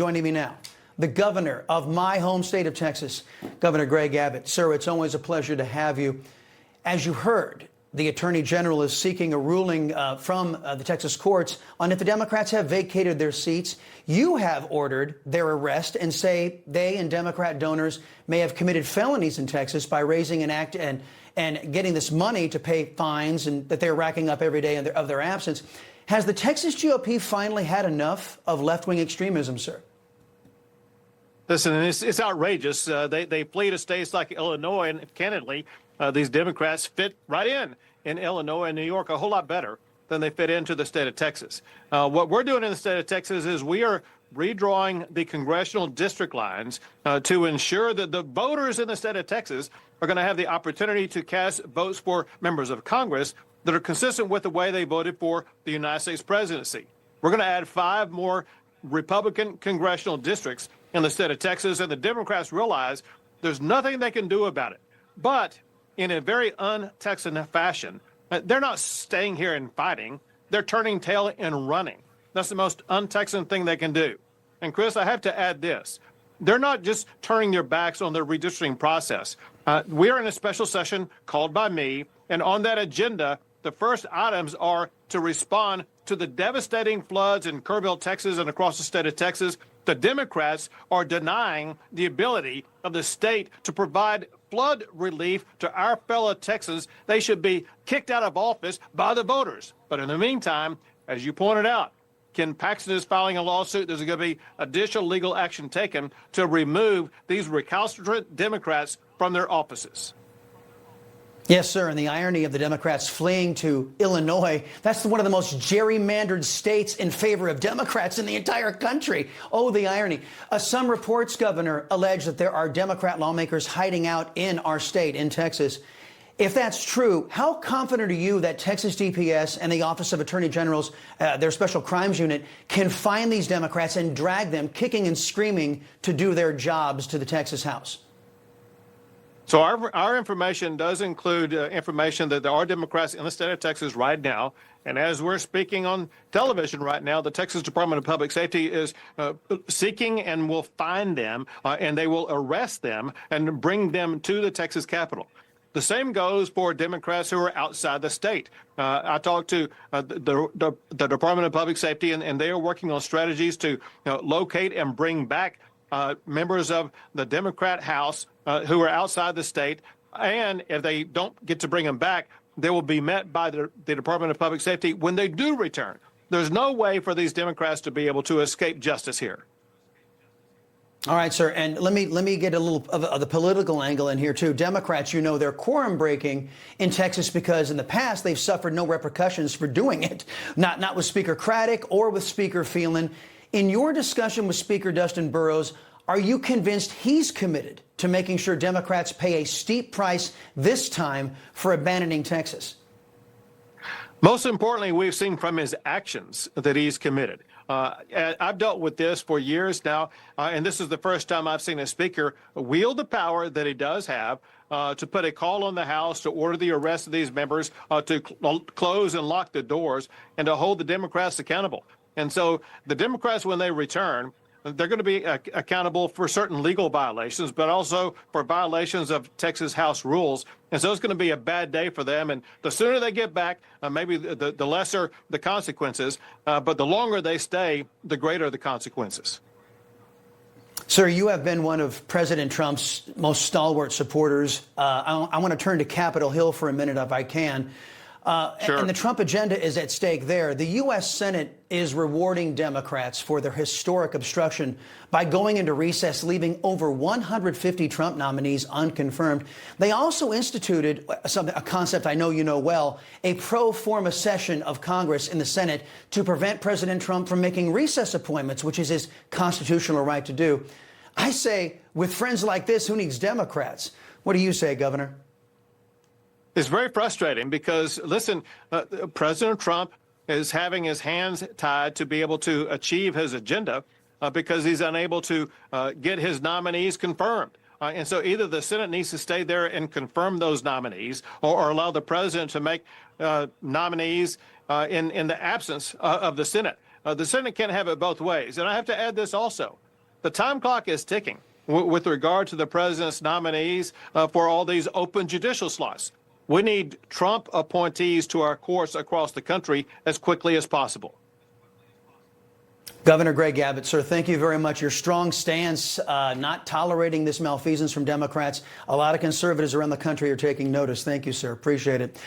Joining me now, the governor of my home state of Texas, Governor Greg Abbott. Sir, it's always a pleasure to have you. As you heard, the Attorney General is seeking a ruling from the Texas courts on if the Democrats have vacated their seats. You have ordered their arrest and say they and Democrat donors may have committed felonies in Texas by raising an act and getting this money to pay fines and that they're racking up every day of their absence. Has the Texas GOP finally had enough of left-wing extremism, sir? Listen, it's outrageous. They flee to states like Illinois, and candidly, these Democrats fit right in Illinois and New York a whole lot better than they fit into the state of Texas. What we're doing in the state of Texas is we are redrawing the congressional district lines to ensure that the voters in the state of Texas are going to have the opportunity to cast votes for members of Congress that are consistent with the way they voted for the United States presidency. We're going to add 5 more Republican congressional districts in the state of Texas, and the Democrats realize there's nothing they can do about it. But in a very un-Texan fashion, they're not staying here and fighting. They're turning tail and running. That's the most un-Texan thing they can do. And Chris, I have to add this. They're not just turning their backs on the redistricting process. We are in a special session called by me, and on that agenda, the first items are to respond to the devastating floods in Kerrville, Texas, and across the state of Texas. The Democrats are denying the ability of the state to provide flood relief to our fellow Texans. They should be kicked out of office by the voters. But in the meantime, as you pointed out, Ken Paxton is filing a lawsuit. There's going to be additional legal action taken to remove these recalcitrant Democrats from their offices. Yes, sir. And the irony of the Democrats fleeing to Illinois, that's one of the most gerrymandered states in favor of Democrats in the entire country. Oh, the irony. Some reports, Governor, allege that there are Democrat lawmakers hiding out in our state, in Texas. If that's true, how confident are you that Texas DPS and the Office of Attorney General's, their Special Crimes Unit, can find these Democrats and drag them kicking and screaming to do their jobs to the Texas House? So our information does include information that there are Democrats in the state of Texas right now. And as we're speaking on television right now, the Texas Department of Public Safety is seeking and will find them, and they will arrest them and bring them to the Texas Capitol. The same goes for Democrats who are outside the state. I talked to the Department of Public Safety, and they are working on strategies to locate and bring back members of the Democrat House who are outside the state. And if they don't get to bring them back, they will be met by the Department of Public Safety when they do return. There's no way for these Democrats to be able to escape justice here. All right, sir. And let me get a little of the political angle in here, too. Democrats, you know, they're quorum breaking in Texas because in the past they've suffered no repercussions for doing it, not with Speaker Craddock or with Speaker Phelan. In your discussion with Speaker Dustin Burrows, are you convinced he's committed to making sure Democrats pay a steep price this time for abandoning Texas? Most importantly, we've seen from his actions that he's committed. I've dealt with this for years now, and this is the first time I've seen a speaker wield the power that he does have to put a call on the House to order the arrest of these members, to close and lock the doors, and to hold the Democrats accountable. And so the Democrats, when they return, they're going to be accountable for certain legal violations, but also for violations of Texas House rules. And so it's going to be a bad day for them. And the sooner they get back, maybe the lesser the consequences. But the longer they stay, the greater the consequences. Sir, you have been one of President Trump's most stalwart supporters. I want to turn to Capitol Hill for a minute, if I can. Sure. And the Trump agenda is at stake there. The U.S. Senate is rewarding Democrats for their historic obstruction by going into recess, leaving over 150 Trump nominees unconfirmed. They also instituted a concept I know you know well, a pro forma session of Congress in the Senate to prevent President Trump from making recess appointments, which is his constitutional right to do. I say, with friends like this, who needs Democrats? What do you say, Governor? It's very frustrating because, listen, President Trump is having his hands tied to be able to achieve his agenda because he's unable to get his nominees confirmed. And so either the Senate needs to stay there and confirm those nominees or allow the president to make nominees in the absence of the Senate. The Senate can't have it both ways. And I have to add this also. the time clock is ticking with regard to the president's nominees for all these open judicial slots. We need Trump appointees to our courts across the country as quickly as possible. Governor Greg Abbott, sir, thank you very much. Your strong stance, not tolerating this malfeasance from Democrats. A lot of conservatives around the country are taking notice. Thank you, sir. Appreciate it.